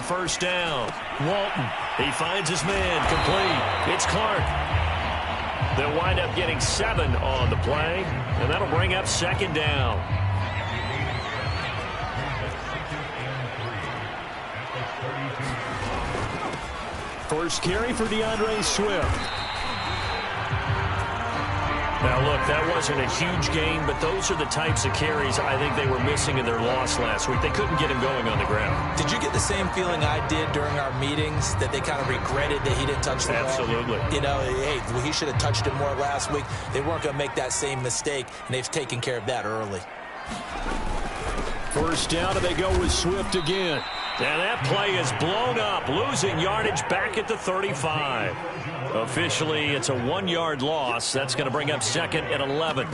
first down. Walton, he finds his man, complete. It's Clark. They'll wind up getting 7 on the play, and that'll bring up second down. First carry for DeAndre Swift. Now, look, that wasn't a huge gain, but those are the types of carries I think they were missing in their loss last week. They couldn't get him going on the ground. Did you get the same feeling I did during our meetings, that they kind of regretted that he didn't touch the ball? Absolutely. You know, hey, he should have touched it more last week. They weren't going to make that same mistake, and they've taken care of that early. First down, and they go with Swift again. And that play is blown up, losing yardage back at the 35. Officially, it's a 1-yard loss. That's going to bring up second and 11.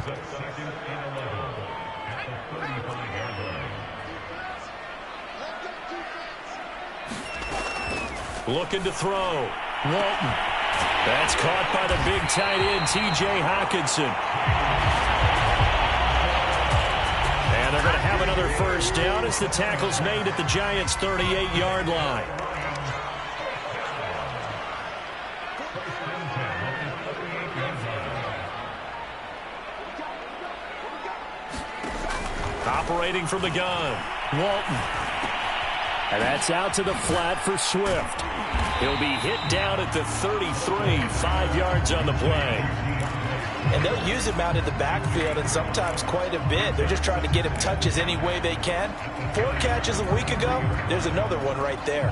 Looking to throw. Walton. That's caught by the big tight end, T.J. Hockenson. And they're going to have another first down as the tackle's made at the Giants' 38-yard line. Operating from the gun, Walton. And that's out to the flat for Swift. He'll be hit down at the 33, 5 yards on the play. And they'll use him out in the backfield, and sometimes quite a bit. They're just trying to get him touches any way they can. 4 catches a week ago, there's another one right there.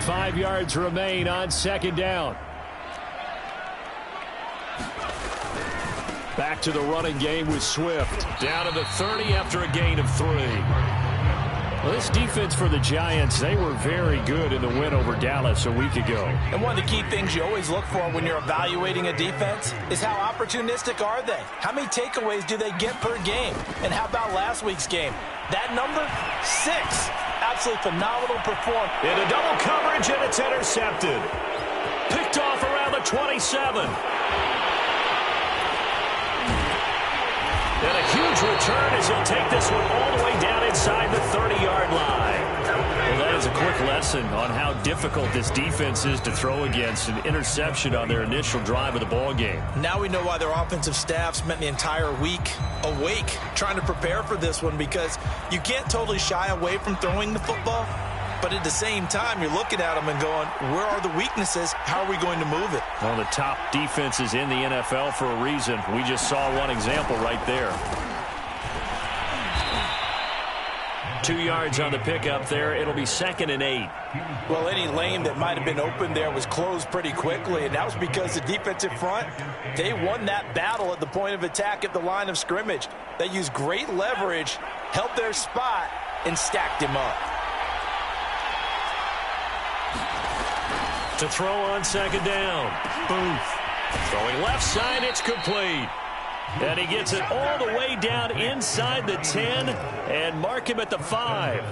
Five yards remain on second down. Back to the running game with Swift. Down to the 30 after a gain of 3. Well, this defense for the Giants, they were very good in the win over Dallas a week ago. And one of the key things you always look for when you're evaluating a defense is how opportunistic are they? How many takeaways do they get per game? And how about last week's game? That number, 6. Absolutely phenomenal performance. Into double coverage, and it's intercepted. Picked off around the 27. And a huge return as he'll take this one all the way down inside the 30-yard line. Well, that is a quick lesson on how difficult this defense is to throw against. An interception on their initial drive of the ball game. Now we know why their offensive staff spent the entire week awake trying to prepare for this one, because you can't totally shy away from throwing the football. But at the same time, you're looking at them and going, where are the weaknesses? How are we going to move it? One of the top defenses in the NFL for a reason. We just saw one example right there. 2 yards on the pickup there. It'll be second and 8. Well, any lane that might have been open there was closed pretty quickly, and that was because the defensive front, they won that battle at the point of attack at the line of scrimmage. They used great leverage, held their spot, and stacked him up. To throw on second down. Booth. Throwing left side, it's complete. And he gets it all the way down inside the 10 and mark him at the 5.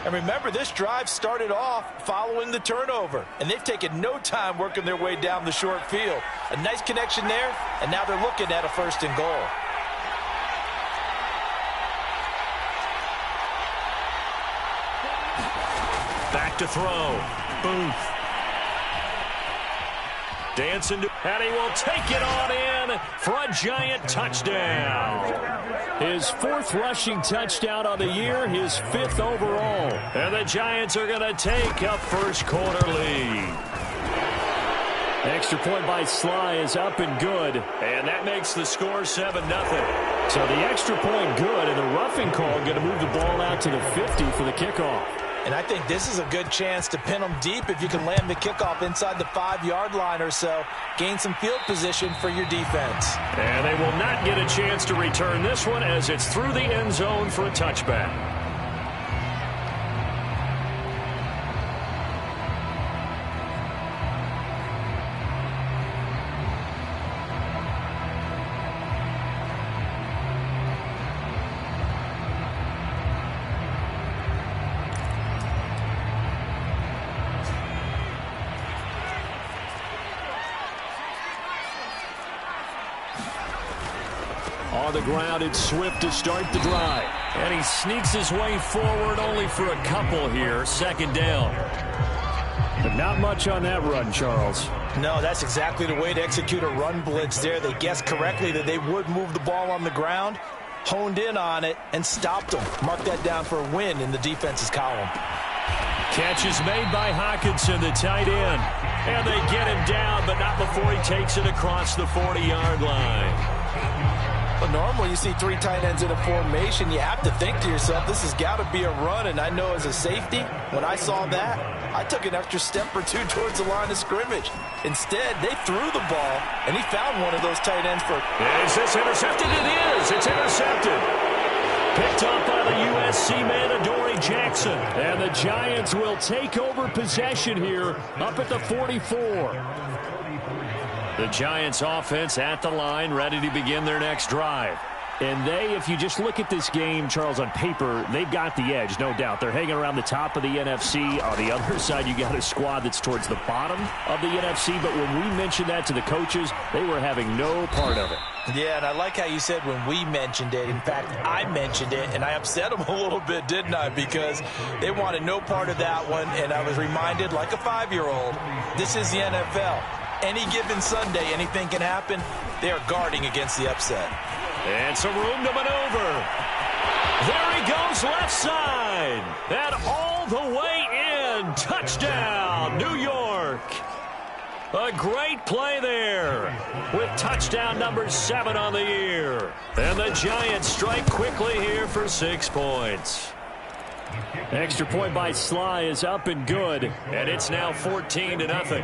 And remember, this drive started off following the turnover, and they've taken no time working their way down the short field. A nice connection there, and now they're looking at a 1st and goal. Back to throw. Booth. Dancing to, and he will take it on in for a Giant touchdown. His 4th rushing touchdown on the year, his 5th overall. And the Giants are going to take a first quarter lead. Extra point by Sly is up and good. And that makes the score 7-0. So the extra point good, and the roughing call going to move the ball out to the 50 for the kickoff. And I think this is a good chance to pin them deep if you can land the kickoff inside the 5-yard line or so. Gain some field position for your defense. And they will not get a chance to return this one as it's through the end zone for a touchback. On the ground, it's Swift to start the drive. And he sneaks his way forward only for a couple here. Second down. But not much on that run, Charles. No, that's exactly the way to execute a run blitz there. They guessed correctly that they would move the ball on the ground, honed in on it, and stopped them. Mark that down for a win in the defense's column. Catch is made by Hockenson, the tight end. And they get him down, but not before he takes it across the 40-yard line. But normally you see three tight ends in a formation, you have to think to yourself, this has got to be a run. And I know as a safety, when I saw that, I took an extra step or two towards the line of scrimmage. Instead, they threw the ball, and he found one of those tight ends for... Is this intercepted? It is. It's intercepted. Picked up by the USC man, Adoree Jackson. And the Giants will take over possession here up at the 44. The Giants offense at the line, ready to begin their next drive. And they, if you just look at this game, Charles, on paper, they've got the edge, no doubt. They're hanging around the top of the NFC. On the other side, you got a squad that's towards the bottom of the NFC. But when we mentioned that to the coaches, they were having no part of it. Yeah, and I like how you said when we mentioned it. In fact, I mentioned it, and I upset them a little bit, didn't I? Because they wanted no part of that one, and I was reminded, like a 5-year-old, this is the NFL. Any given Sunday, anything can happen. They are guarding against the upset. And some room to maneuver. There he goes, left side. And all the way in. Touchdown, New York. A great play there with touchdown number 7 on the year. And the Giants strike quickly here for 6 points. Extra point by Sly is up and good. And it's now 14-0.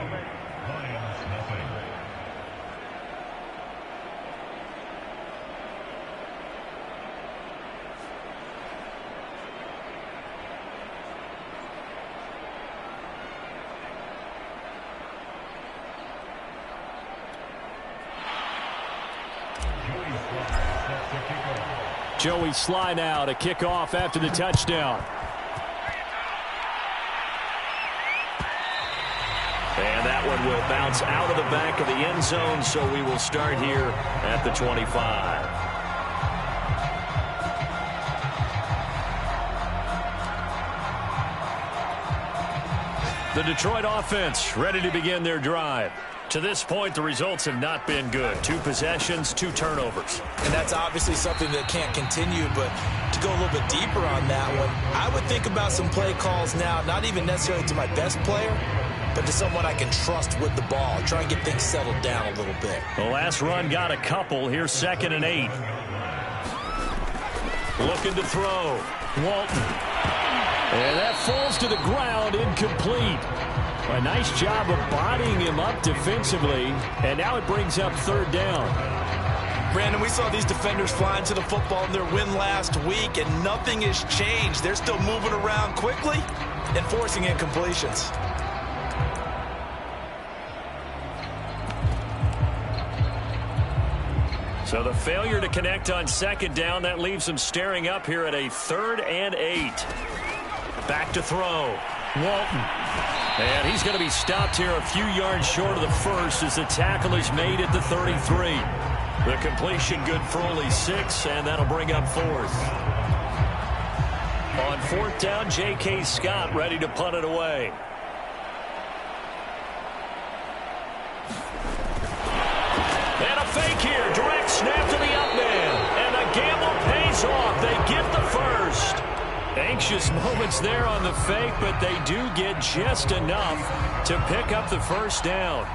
Joey Sly now to kick off after the touchdown. And that one will bounce out of the back of the end zone, so we will start here at the 25. The Detroit offense ready to begin their drive. To this point, the results have not been good. 2 possessions, 2 turnovers. And that's obviously something that can't continue, but to go a little bit deeper on that one, I would think about some play calls now, not even necessarily to my best player, but to someone I can trust with the ball. Try and get things settled down a little bit. The last run got a couple. Here's 2nd and 8. Looking to throw. Walton. And that falls to the ground, incomplete. A nice job of bodying him up defensively, and now it brings up 3rd down. Brandon, we saw these defenders flying to the football in their win last week, and nothing has changed. They're still moving around quickly and forcing incompletions. So the failure to connect on 2nd down, that leaves them staring up here at a 3rd and 8. Back to throw. Walton. And he's going to be stopped here a few yards short of the first as the tackle is made at the 33. The completion good for only 6, and that'll bring up 4th. On 4th down, J.K. Scott ready to punt it away. And a fake here. Direct snap to the up man. And the gamble pays off. They get the first. Anxious moments there on the fake, but they do get just enough to pick up the 1st down.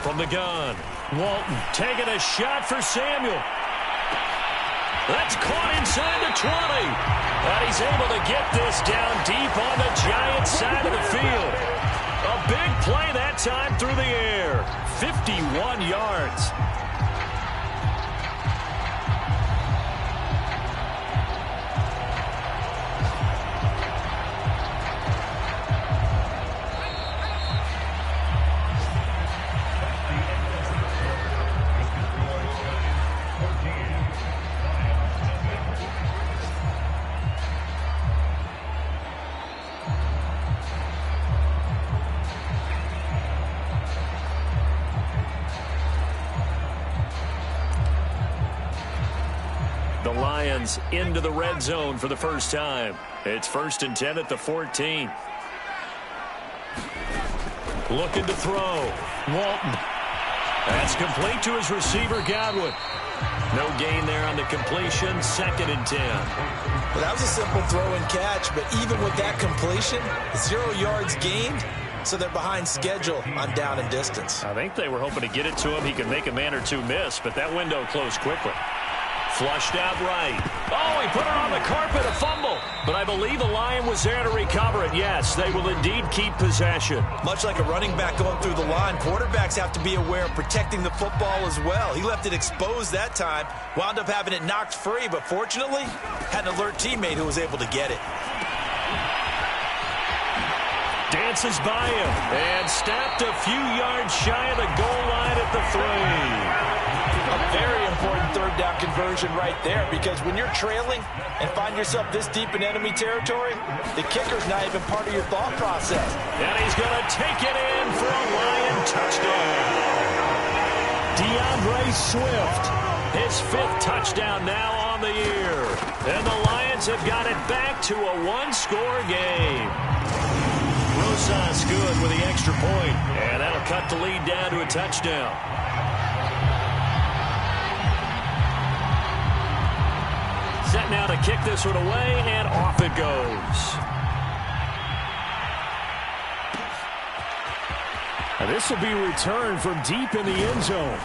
From the gun, Walton taking a shot for Samuel. That's caught inside the 20. And he's able to get this down deep on the Giants side of the field. A big play that time through the air. 51 yards. Lions into the red zone for the first time. It's 1st and 10 at the 14. Looking to throw. Walton. That's complete to his receiver, Godwin. No gain there on the completion. 2nd and 10. Well, that was a simple throw and catch, but even with that completion, 0 yards gained, so they're behind schedule on down and distance. I think they were hoping to get it to him. He could make a man or two miss, but that window closed quickly. Flushed out right. Oh, he put it on the carpet, a fumble. But I believe a Lion was there to recover it. Yes, they will indeed keep possession. Much like a running back going through the line, quarterbacks have to be aware of protecting the football as well. He left it exposed that time, wound up having it knocked free, but fortunately, had an alert teammate who was able to get it. Dances by him and snapped a few yards shy of the goal line at the 3. A very important third down conversion right there, because when you're trailing and find yourself this deep in enemy territory, the kicker's not even part of your thought process. And he's going to take it in for a Lion touchdown. DeAndre Swift, his 5th touchdown now on the year. And the Lions have got it back to a 1-score game. Rosas good with the extra point, and that'll cut the lead down to a touchdown. Set now to kick this one away, and off it goes. Now this will be returned from deep in the end zone.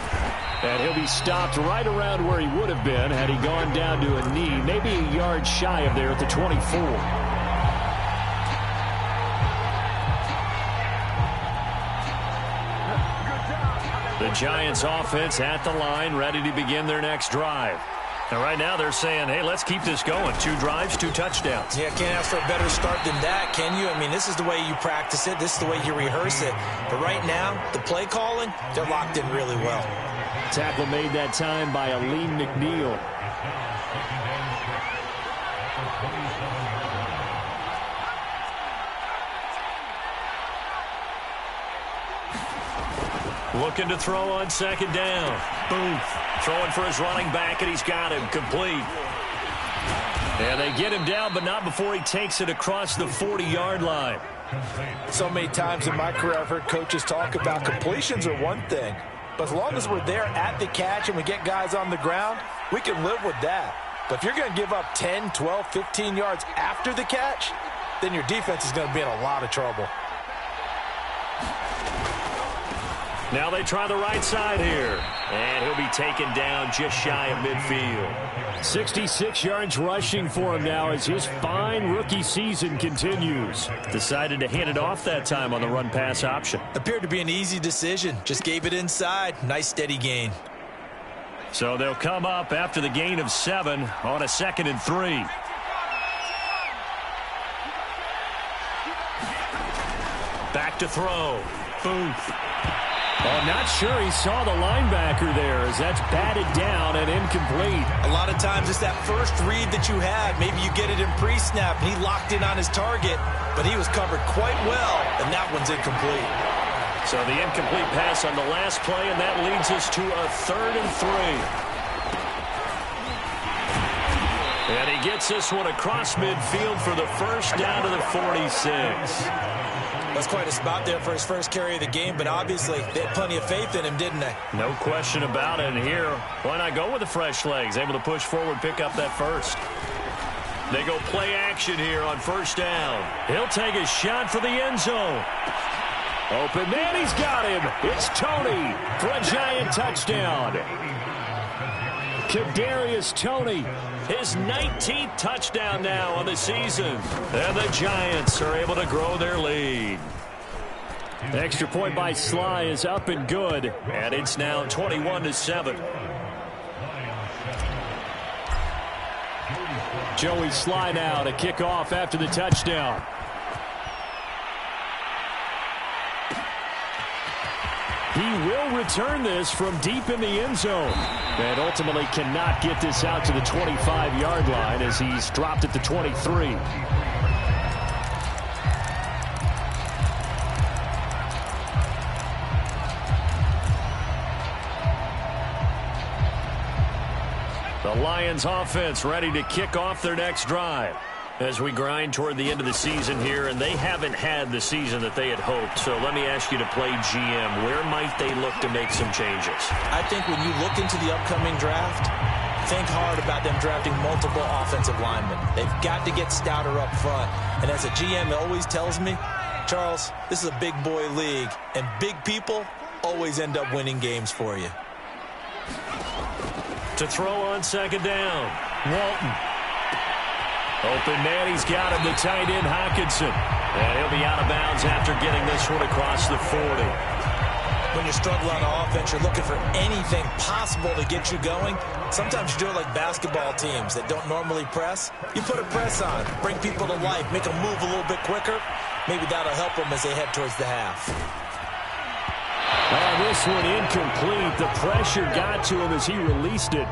And he'll be stopped right around where he would have been had he gone down to a knee, maybe a yard shy of there at the 24. The Giants offense at the line, ready to begin their next drive. And right now they're saying, hey, let's keep this going. 2 drives, 2 touchdowns. Yeah, can't ask for a better start than that, can you? I mean, this is the way you practice it. This is the way you rehearse it. But right now, the play calling, they're locked in really well. Tackle made that time by Aleem McNeil. Looking to throw on 2nd down. Boom. Throwing for his running back, and he's got him complete. And they get him down, but not before he takes it across the 40-yard line. So many times in my career I've heard coaches talk about completions are one thing, but as long as we're there at the catch and we get guys on the ground, we can live with that. But if you're going to give up 10, 12, 15 yards after the catch, then your defense is going to be in a lot of trouble. Now they try the right side here. And he'll be taken down just shy of midfield. 66 yards rushing for him now as his fine rookie season continues. Decided to hand it off that time on the run-pass option. Appeared to be an easy decision. Just gave it inside. Nice steady gain. So they'll come up after the gain of 7 on a 2nd and 3. Back to throw. Booth. Oh, not sure he saw the linebacker there as that's batted down and incomplete. A lot of times it's that first read that you had. Maybe you get it in pre-snap and he locked in on his target, but he was covered quite well, and that one's incomplete. So the incomplete pass on the last play, and that leads us to a 3rd and 3. And he gets this one across midfield for the first down to the 46. That's quite a spot there for his first carry of the game, but obviously they had plenty of faith in him, didn't they? No question about it. And here, why not go with the fresh legs? Able to push forward, pick up that first. They go play action here on 1st down. He'll take a shot for the end zone. Open man, he's got him. It's Tony for a Giant touchdown. Kadarius Toney, his 19th touchdown now on the season. And the Giants are able to grow their lead. The extra point by Sly is up and good. And it's now 21-7. Joey Sly now to kick off after the touchdown. He will return this from deep in the end zone. And ultimately cannot get this out to the 25-yard line as he's dropped at the 23. The The Lions offense ready to kick off their next drive as we grind toward the end of the season here, and they haven't had the season that they had hoped. So let me ask you to play GM. Where might they look to make some changes? I think when you look into the upcoming draft, think hard about them drafting multiple offensive linemen. They've got to get stouter up front. And as a GM always tells me, Charles, this is a big boy league, and big people always end up winning games for you. To throw on second down, Walton. Open man, he's got him, the tight end, Hockenson. And he'll be out of bounds after getting this one across the 40. When you struggle on offense, you're looking for anything possible to get you going. Sometimes you do it like basketball teams that don't normally press. You put a press on, bring people to life, make them move a little bit quicker. Maybe that'll help them as they head towards the half. This one incomplete. The pressure got to him as he released it.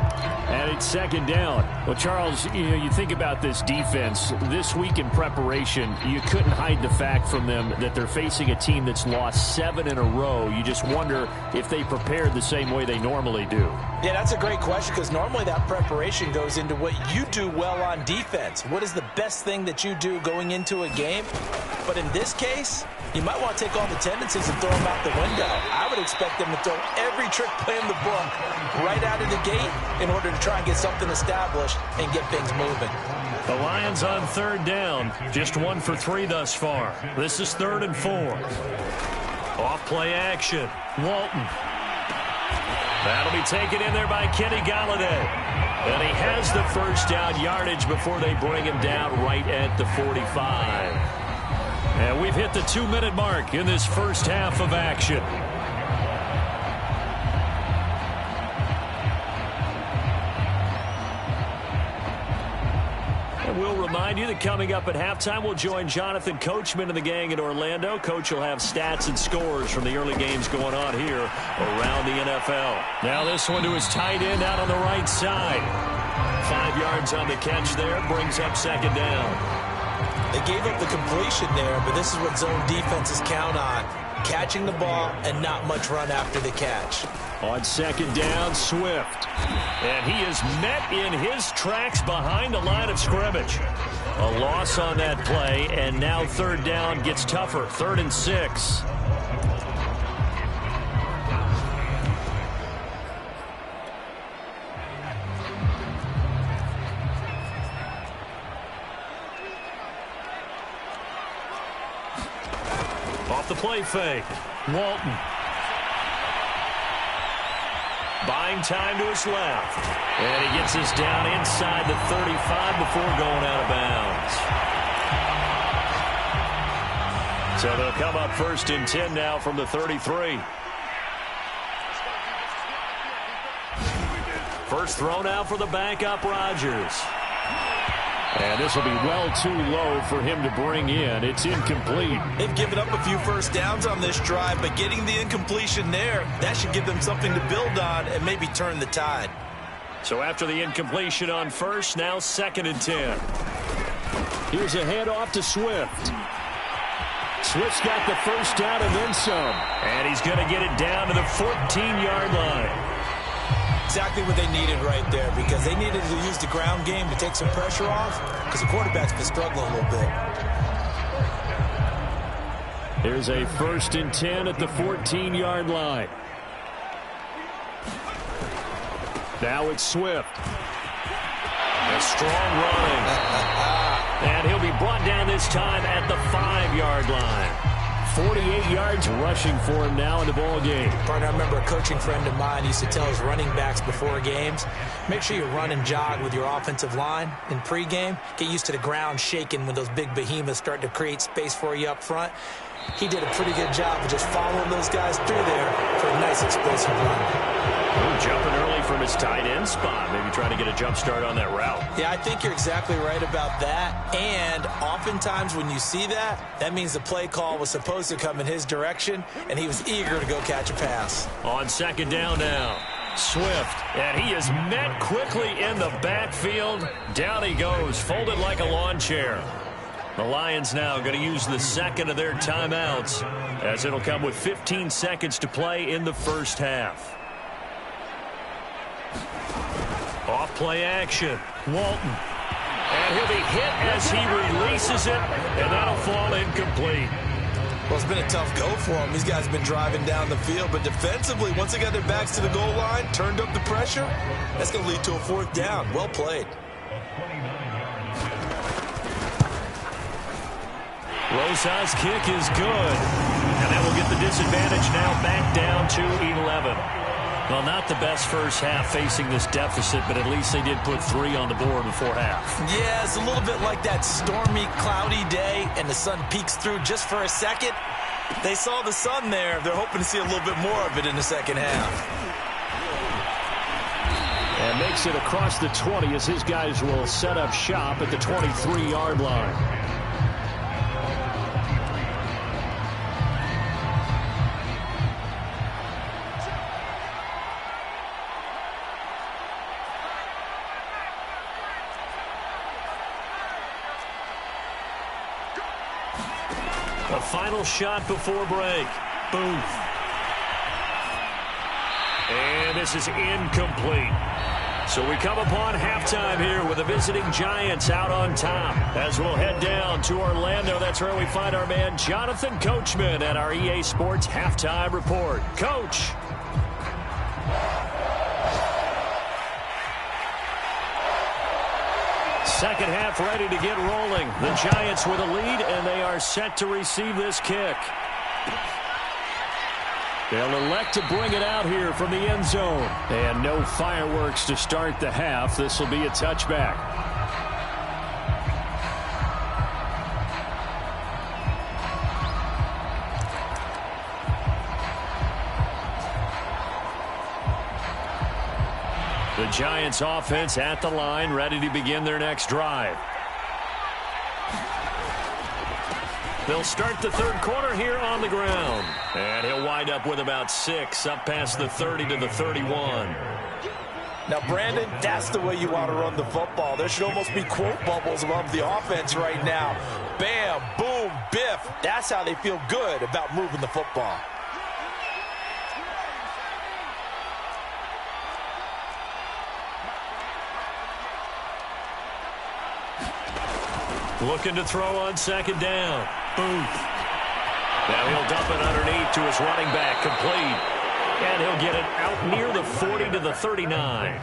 And it's second down. Well, Charles, you think about this defense. This week in preparation, you couldn't hide the fact from them that they're facing a team that's lost 7 in a row. You just wonder if they prepared the same way they normally do. Yeah, that's a great question, because normally that preparation goes into what you do well on defense. What is the best thing that you do going into a game? But in this case, you might want to take all the tendencies and throw them out the window. I would expect them to throw every trick play in the book right out of the gate in order to try and get something established and get things moving. The Lions on third down, just 1 for 3 thus far. This is 3rd and 4. Off play action, Walton. That'll be taken in there by Kenny Golladay. And he has the first down yardage before they bring him down right at the 45. And we've hit the 2-minute mark in this first half of action. And we'll remind you that coming up at halftime, we'll join Jonathan Coachman and the gang in Orlando. Coach will have stats and scores from the early games going on here around the NFL. Now this one to his tight end out on the right side. 5 yards on the catch there, brings up second down. They gave up the completion there, but this is what zone defenses count on. Catching the ball and not much run after the catch. On second down, Swift. And he is met in his tracks behind the line of scrimmage. A loss on that play, and now third down gets tougher. 3rd and 6. Off the play fake, Walton. Buying time to his left. And he gets us down inside the 35 before going out of bounds. So they'll come up 1st and 10 now from the 33. First throw now for the backup, Rodgers. And this will be well too low for him to bring in. It's incomplete. They've given up a few first downs on this drive, but getting the incompletion there, that should give them something to build on and maybe turn the tide. So after the incompletion on first, now 2nd and 10. Here's a handoff to Swift. Swift's got the first down and then some. And he's going to get it down to the 14-yard line. Exactly what they needed right there, because they needed to use the ground game to take some pressure off, because the quarterback's been struggling a little bit. Here's a 1st and 10 at the 14-yard line. Now it's Swift. A strong running. And he'll be brought down this time at the 5-yard line. 48 yards rushing for him now in the ball game. Partner, I remember a coaching friend of mine used to tell his running backs before games, make sure you run and jog with your offensive line in pregame. Get used to the ground shaking when those big behemoths start to create space for you up front. He did a pretty good job of just following those guys through there for a nice explosive run. Jumping early from his tight end spot, maybe trying to get a jump start on that route. Yeah, I think you're exactly right about that. And oftentimes when you see that, that means the play call was supposed to come in his direction, and he was eager to go catch a pass. On second down now, Swift, and he is met quickly in the backfield. Down he goes, folded like a lawn chair. The Lions now going to use the second of their timeouts, as it'll come with 15 seconds to play in the first half. Off Play action. Walton. And he'll be hit as he releases it, and that'll fall incomplete. Well, it's been a tough go for them. These guys have been driving down the field, but defensively, once they got their backs to the goal line, turned up the pressure, that's going to lead to a fourth down. Well played. Rosas' kick is good. And that will get the disadvantage now back down to 11. Well, not the best first half facing this deficit, but at least they did put 3 on the board before half. Yeah, it's a little bit like that stormy, cloudy day, and the sun peeks through just for a second. They saw the sun there. They're hoping to see a little bit more of it in the second half. And makes it across the 20 as his guys will set up shop at the 23-yard line. A final shot before break. Booth. And this is incomplete. So we come upon halftime here with the visiting Giants out on top. As we'll head down to Orlando, that's where we find our man Jonathan Coachman at our EA Sports Halftime Report. Coach. Second half ready to get rolling. The Giants with a lead, and they are set to receive this kick. They'll elect to bring it out here from the end zone. And no fireworks to start the half. This will be a touchback. The Giants offense at the line, ready to begin their next drive. They'll start the third quarter here on the ground. And he'll wind up with about 6, up past the 30 to the 31. Now, Brandon, that's the way you want to run the football. There should almost be quote bubbles above the offense right now. Bam, boom, biff. That's how they feel good about moving the football. Looking to throw on second down. Booth. Now he'll dump it underneath to his running back. Complete. And he'll get it out near the 40 to the 39.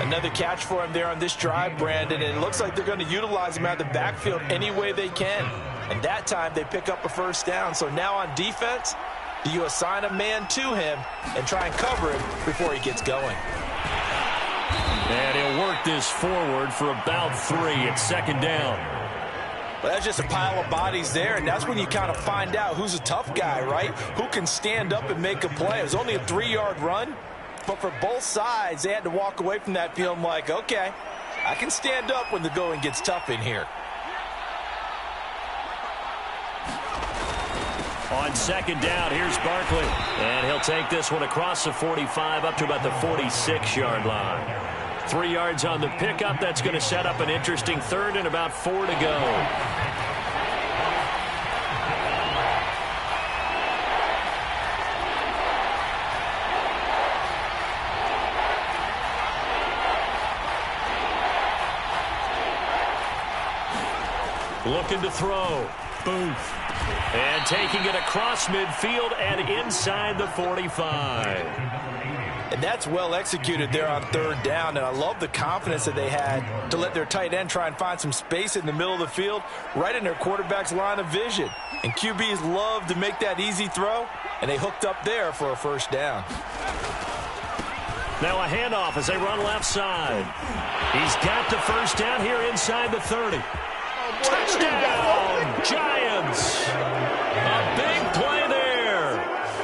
Another catch for him there on this drive, Brandon. And it looks like they're going to utilize him out of the backfield any way they can. And that time they pick up a first down. So now on defense, do you assign a man to him and try and cover him before he gets going? And he'll work this forward for about 3 at second down. Well, that's just a pile of bodies there, and that's when you kind of find out who's a tough guy, right? Who can stand up and make a play. It was only a 3-yard run, but for both sides, they had to walk away from that feeling like, okay, I can stand up when the going gets tough in here. On second down, here's Barkley. And he'll take this one across the 45 up to about the 46-yard line. 3 yards on the pickup. That's going to set up an interesting third and about 4 to go. Looking to throw. Booth. And taking it across midfield and inside the 45. And that's well executed there on third down. And I love the confidence that they had to let their tight end try and find some space in the middle of the field, right in their quarterback's line of vision. And QBs love to make that easy throw, and they hooked up there for a first down. Now a handoff as they run left side. He's got the first down here inside the 30. Touchdown, Giants. A big play there.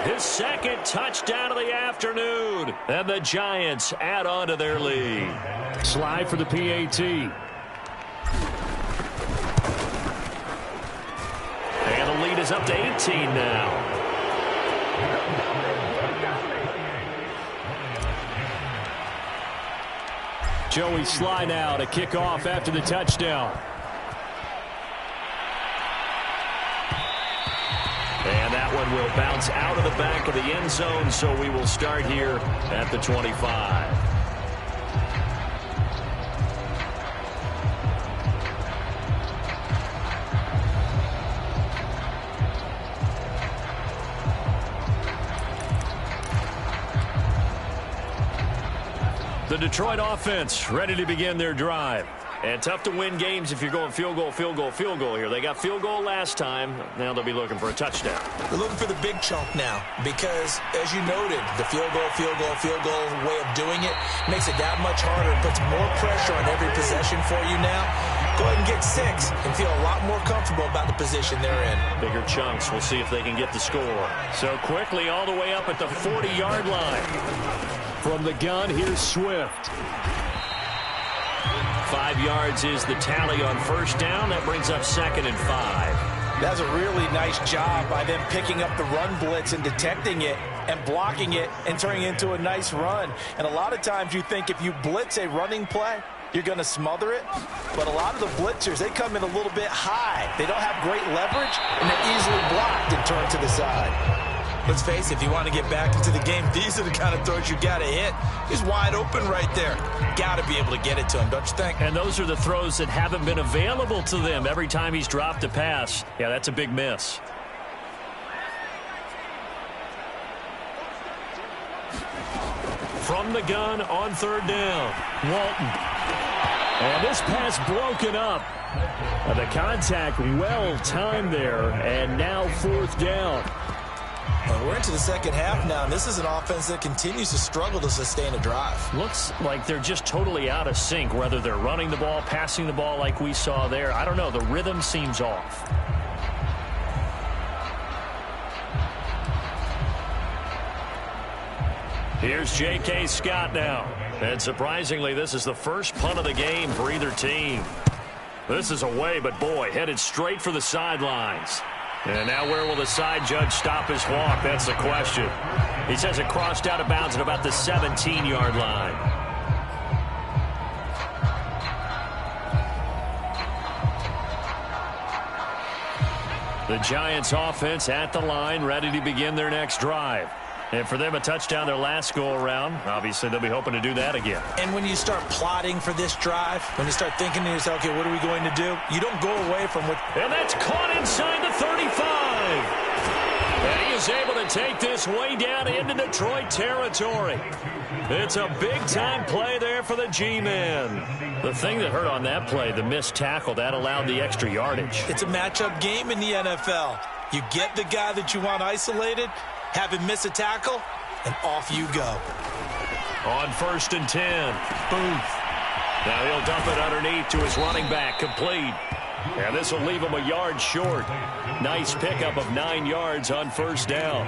His second touchdown of the afternoon. And the Giants add on to their lead. Slide for the PAT. And the lead is up to 18 now. Joey Sly now to kick off after the touchdown. And that one will bounce out of the back of the end zone, so we will start here at the 25. Detroit offense ready to begin their drive. And tough to win games if you're going field goal, field goal, field goal here. They got field goal last time. Now they'll be looking for a touchdown. They're looking for the big chunk now because, as you noted, the field goal, field goal, field goal way of doing it makes it that much harder. It puts more pressure on every possession for you now. Go ahead and get 6 and feel a lot more comfortable about the position they're in. Bigger chunks. We'll see if they can get the score. So quickly all the way up at the 40-yard line. From the gun, here's Swift. 5 yards is the tally on first down. That brings up 2nd and 5. That's a really nice job by them picking up the run blitz and detecting it and blocking it and turning it into a nice run. And a lot of times you think if you blitz a running play, you're going to smother it. But a lot of the blitzers, they come in a little bit high. They don't have great leverage, and they're easily blocked and turned to the side. Let's face it, if you want to get back into the game, these are the kind of throws you got to hit. He's wide open right there. Got to be able to get it to him, don't you think? And those are the throws that haven't been available to them every time he's dropped a pass. Yeah, that's a big miss. From the gun on 3rd down, Walton. And this pass broken up. The contact well timed there, and now 4th down. Well, we're into the second half now, and this is an offense that continues to struggle to sustain a drive. Looks like they're just totally out of sync, whether they're running the ball, passing the ball like we saw there. I don't know. The rhythm seems off. Here's J.K. Scott now. And surprisingly, this is the first punt of the game for either team. This is away, but boy, headed straight for the sidelines. And now where will the side judge stop his walk? That's the question. He says it crossed out of bounds at about the 17-yard line. The Giants offense at the line, ready to begin their next drive. And for them, a touchdown their last go-around. Obviously, they'll be hoping to do that again. And when you start plotting for this drive, when you start thinking to yourself, okay, what are we going to do? You don't go away from what... And that's caught inside the 35. And he is able to take this way down into Detroit territory. It's a big-time play there for the G-men. The thing that hurt on that play, the missed tackle, that allowed the extra yardage. It's a matchup game in the NFL. You get the guy that you want isolated, have him miss a tackle, and off you go. On 1st and 10, Booth. Now he'll dump it underneath to his running back, complete. And this will leave him a yard short. Nice pickup of 9 yards on 1st down.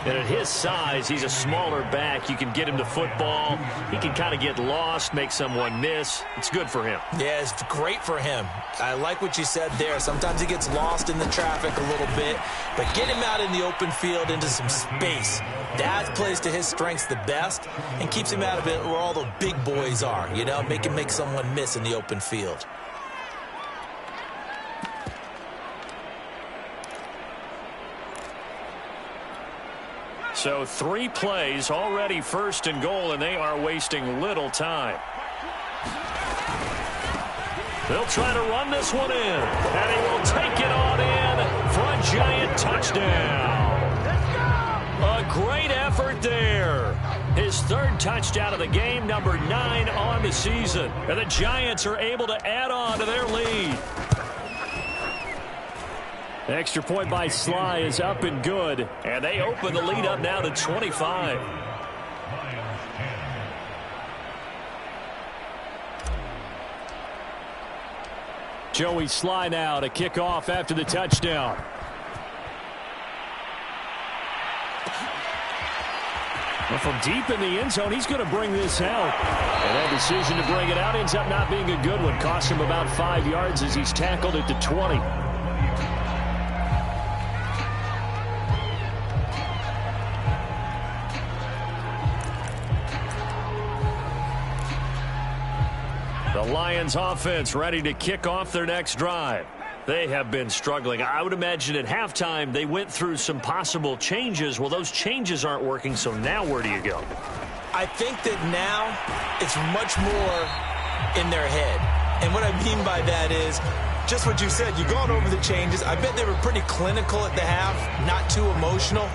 And at his size, he's a smaller back. You can get him the football. He can kind of get lost, make someone miss. It's good for him. Yeah, it's great for him. I like what you said there. Sometimes he gets lost in the traffic a little bit, but get him out in the open field into some space. That plays to his strengths the best and keeps him out of it where all the big boys are, you know, make him make someone miss in the open field. So 3 plays, already 1st and goal, and they are wasting little time. They'll try to run this one in, and he will take it on in for a Giant touchdown. A great effort there. His 3rd touchdown of the game, number 9 on the season. And the Giants are able to add on to their lead. Extra point by Sly is up and good, and they open the lead up now to 25. Joey Sly now to kick off after the touchdown. Well, from deep in the end zone, he's going to bring this out. And that decision to bring it out ends up not being a good one. Cost him about 5 yards as he's tackled at the 20. The Lions offense ready to kick off their next drive. They have been struggling. I would imagine at halftime they went through some possible changes. Well, those changes aren't working, so now where do you go? I think that now it's much more in their head. And what I mean by that is just what you said. You've gone over the changes. I bet they were pretty clinical at the half, not too emotional.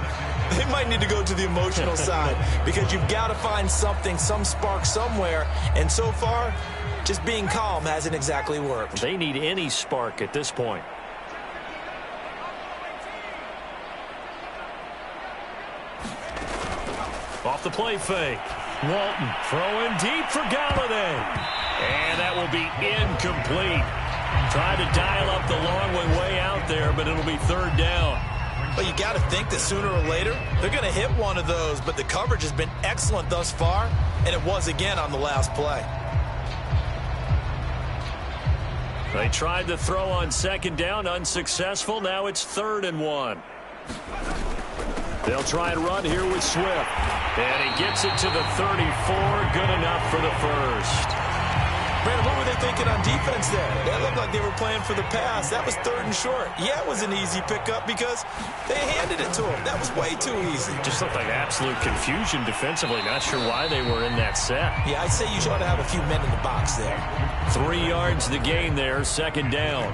They might need to go to the emotional side because you've got to find something, some spark somewhere. And so far, just being calm hasn't exactly worked. They need any spark at this point. Off the play fake. Walton throwing deep for Galladay. And that will be incomplete. Tried to dial up the long way out there, but it'll be third down. Well, you got to think that sooner or later, they're going to hit one of those, but the coverage has been excellent thus far, and it was again on the last play. They tried to throw on second down, unsuccessful. Now it's 3rd and 1. They'll try and run here with Swift. And he gets it to the 34. Good enough for the first. Brandon, what were they thinking on defense there? They looked like they were playing for the pass. That was 3rd and short. Yeah, it was an easy pickup because they handed it to him. That was way too easy. Just looked like absolute confusion defensively. Not sure why they were in that set. Yeah, I'd say you ought to have a few men in the box there. 3 yards the gain there, second down.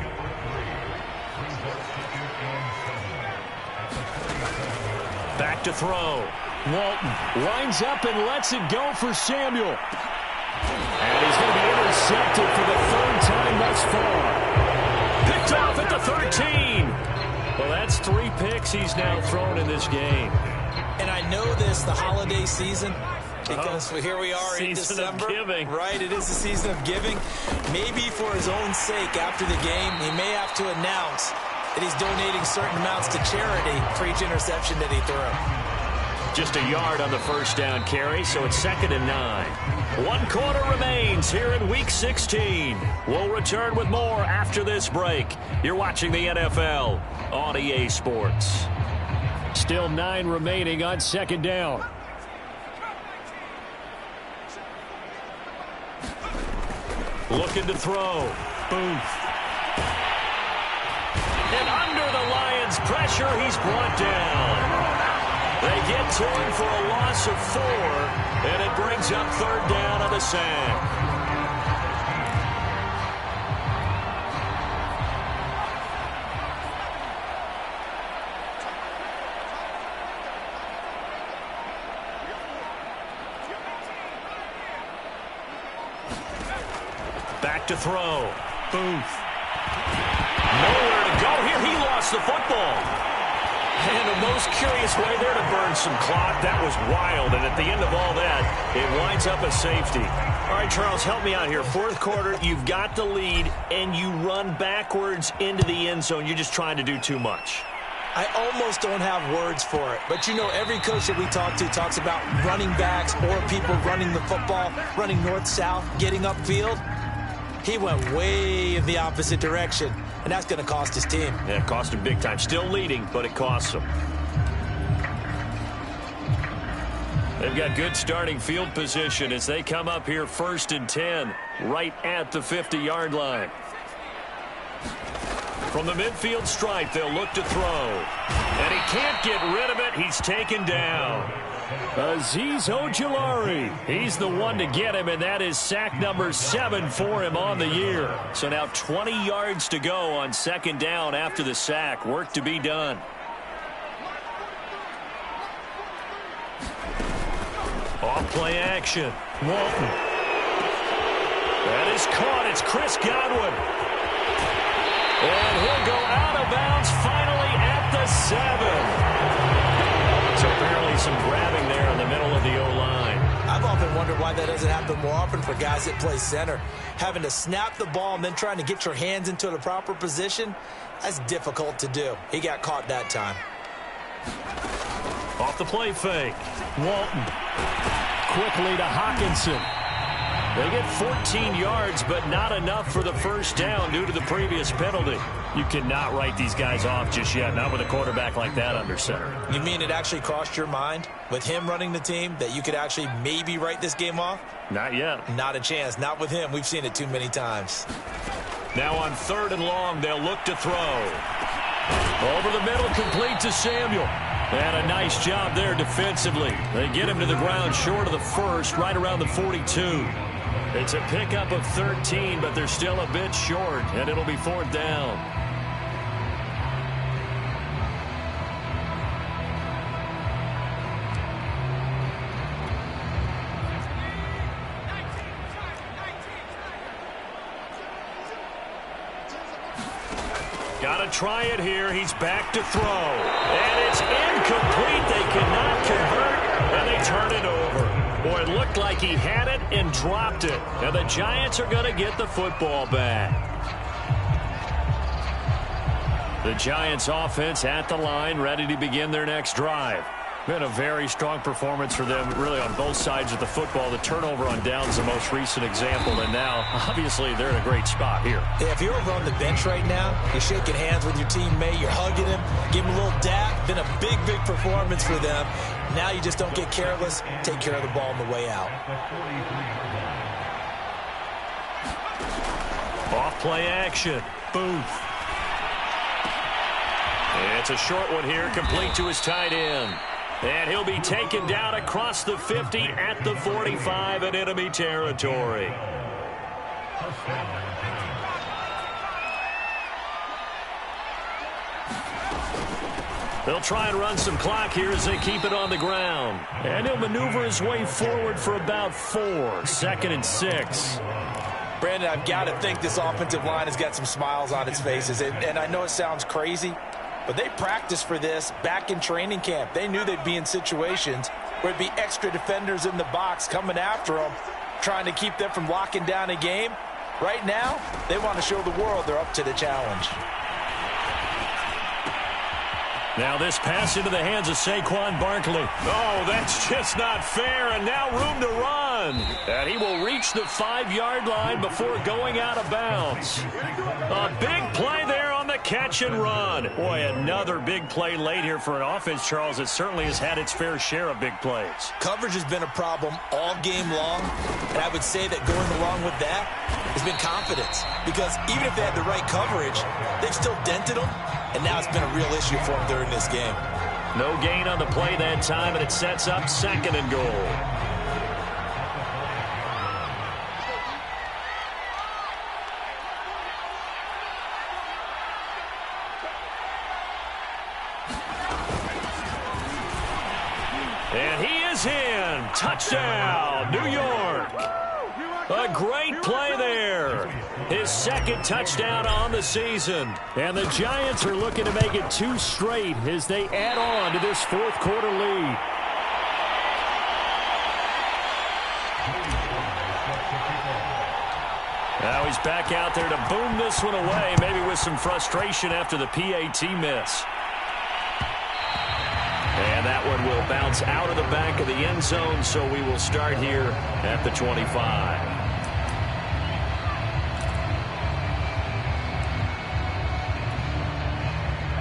Back to throw. Walton lines up and lets it go for Samuel. And he's going to be intercepted for the 3rd time thus far. Picked off at the 13. Well, that's 3 picks he's now thrown in this game. And I know this, the holiday season, because here we are in December. Season of giving. Right, it is the season of giving. Maybe for his own sake after the game, he may have to announce that he's donating certain amounts to charity for each interception that he threw. Just a yard on the first down carry, so it's 2nd and 9. 1 quarter remains here in Week 16. We'll return with more after this break. You're watching the NFL on EA Sports. Still 9 remaining on second down. Looking to throw. Booth. And under the Lions' pressure, he's brought down. They get to him for a loss of 4, and it brings up 3rd down on the sack. Back to throw. Booth. Nowhere to go here. He lost the football. And the most curious way there to burn some clock. That was wild. And at the end of all that, it winds up a safety. All right, Charles, help me out here. 4th quarter, you've got the lead, and you run backwards into the end zone. You're just trying to do too much. I almost don't have words for it. But, you know, every coach that we talk to talks about running backs or people running the football, running north-south, getting upfield. He went way in the opposite direction, and that's going to cost his team. Yeah, it cost him big time. Still leading, but it costs him. They've got good starting field position as they come up here 1st and 10, right at the 50-yard line. From the midfield stripe, they'll look to throw. And he can't get rid of it. He's taken down. Azeez Ojulari. He's the one to get him, and that is sack number 7 for him on the year. So now 20 yards to go on second down after the sack. Work to be done. Off play action. Walton. That is caught. It's Chris Godwin. And he'll go out of bounds finally at the 7. So apparently some grabbing there in the middle of the O-line. I've often wondered why that doesn't happen more often for guys that play center. Having to snap the ball and then trying to get your hands into the proper position, that's difficult to do. He got caught that time. Off the play fake. Walton. Quickly to Hawkinson. They get 14 yards, but not enough for the first down due to the previous penalty. You cannot write these guys off just yet, not with a quarterback like that under center. You mean it actually crossed your mind with him running the team that you could actually maybe write this game off? Not yet. Not a chance. Not with him. We've seen it too many times. Now on 3rd and long, they'll look to throw. Over the middle, complete to Samuel. And a nice job there defensively. They get him to the ground short of the first, right around the 42. It's a pickup of 13, but they're still a bit short, and it'll be 4th down. Got to try it here. He's back to throw. And it's incomplete. They cannot convert, and they turn it over. Boy, it looked like he had it and dropped it. And the Giants are going to get the football back. The Giants offense at the line, ready to begin their next drive. Been a very strong performance for them, really, on both sides of the football. The turnover on downs, the most recent example, and now, obviously, they're in a great spot here. Yeah, if you're over on the bench right now, you're shaking hands with your teammate, you're hugging him, give him a little dap. Been a big, big performance for them. Now you just don't get careless. Take care of the ball on the way out. Off play action. Booth. It's a short one here, complete to his tight end. And he'll be taken down across the 50 at the 45 in enemy territory. They'll try and run some clock here as they keep it on the ground. And he'll maneuver his way forward for about 4. 2nd and 6. Brandon, I've got to think this offensive line has got some smiles on its faces. And I know it sounds crazy, but they practiced for this back in training camp. They knew they'd be in situations where it'd be extra defenders in the box coming after them, trying to keep them from locking down a game. Right now, they want to show the world they're up to the challenge. Now this pass into the hands of Saquon Barkley. Oh, that's just not fair, and now room to run. And he will reach the 5-yard line before going out of bounds. A big play there on the catch and run. Boy, another big play late here for an offense, Charles, that certainly has had its fair share of big plays. Coverage has been a problem all game long, and I would say that going along with that has been confidence. Because even if they had the right coverage, they've still dented them, and now it's been a real issue for them during this game. No gain on the play that time, and it sets up 2nd and goal. And he is in. Touchdown, New York. A great play there. His 2nd touchdown on the season. And the Giants are looking to make it 2 straight as they add on to this 4th quarter lead. Now he's back out there to boom this one away, maybe with some frustration after the PAT miss. And that one will bounce out of the back of the end zone, so we will start here at the 25.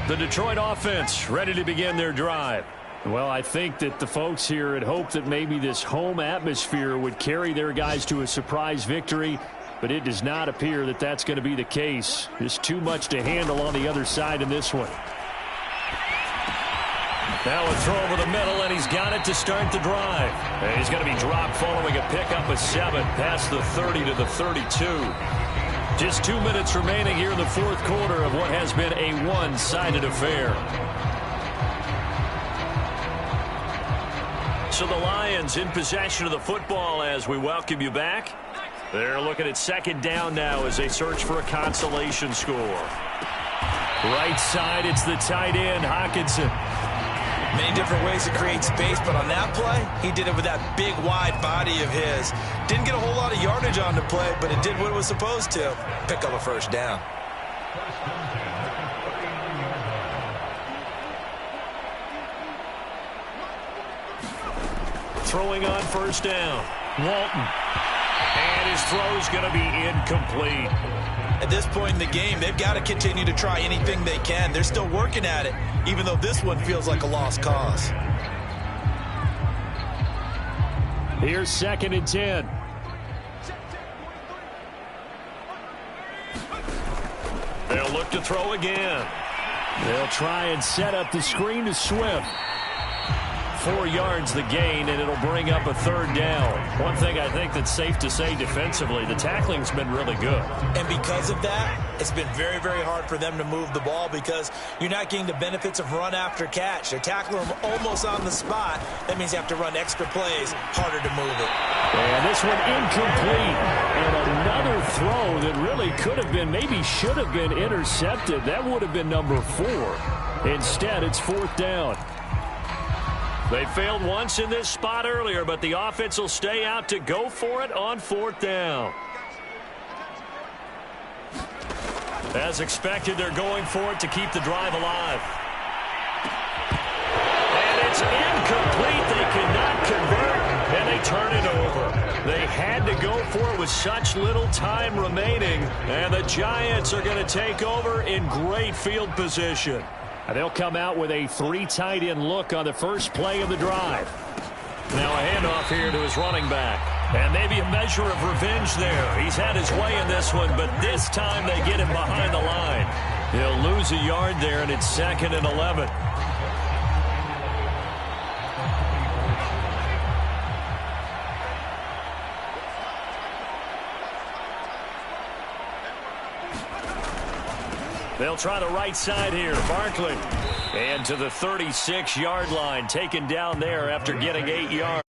The Detroit offense ready to begin their drive. Well, I think that the folks here had hoped that maybe this home atmosphere would carry their guys to a surprise victory, but it does not appear that that's going to be the case. There's too much to handle on the other side in this one. Now a throw over the middle, and he's got it to start the drive. And he's going to be dropped following a pickup of 7 past the 30 to the 32. Just 2 minutes remaining here in the 4th quarter of what has been a one-sided affair. So the Lions in possession of the football as we welcome you back. They're looking at 2nd down now as they search for a consolation score. Right side, it's the tight end, Hockenson. Many different ways to create space, but on that play, he did it with that big, wide body of his. Didn't get a whole lot of yardage on the play, but it did what it was supposed to. Pick up a 1st down. Throwing on 1st down. Walton. And his throw's going to be incomplete. At this point in the game, they've got to continue to try anything they can. They're still working at it, even though this one feels like a lost cause. Here's 2nd and 10. They'll look to throw again. They'll try and set up the screen to Swift. 4 yards the gain, and it'll bring up a 3rd down. One thing I think that's safe to say defensively, the tackling's been really good. And because of that, it's been very, very hard for them to move the ball because you're not getting the benefits of run after catch. They're tackling them almost on the spot. That means you have to run extra plays, harder to move it. And this one incomplete. And another throw that really could have been, maybe should have been intercepted. That would have been number 4. Instead, it's 4th down. They failed once in this spot earlier, but the offense will stay out to go for it on 4th down. As expected, they're going for it to keep the drive alive. And it's incomplete. They cannot convert, and they turn it over. They had to go for it with such little time remaining, and the Giants are going to take over in great field position. And they'll come out with a 3 tight end look on the first play of the drive. Now a handoff here to his running back. And maybe a measure of revenge there. He's had his way in this one, but this time they get him behind the line. He'll lose a yard there, and it's 2nd and 11. They'll try the right side here. Barkley. And to the 36-yard line, taken down there after getting 8 yards.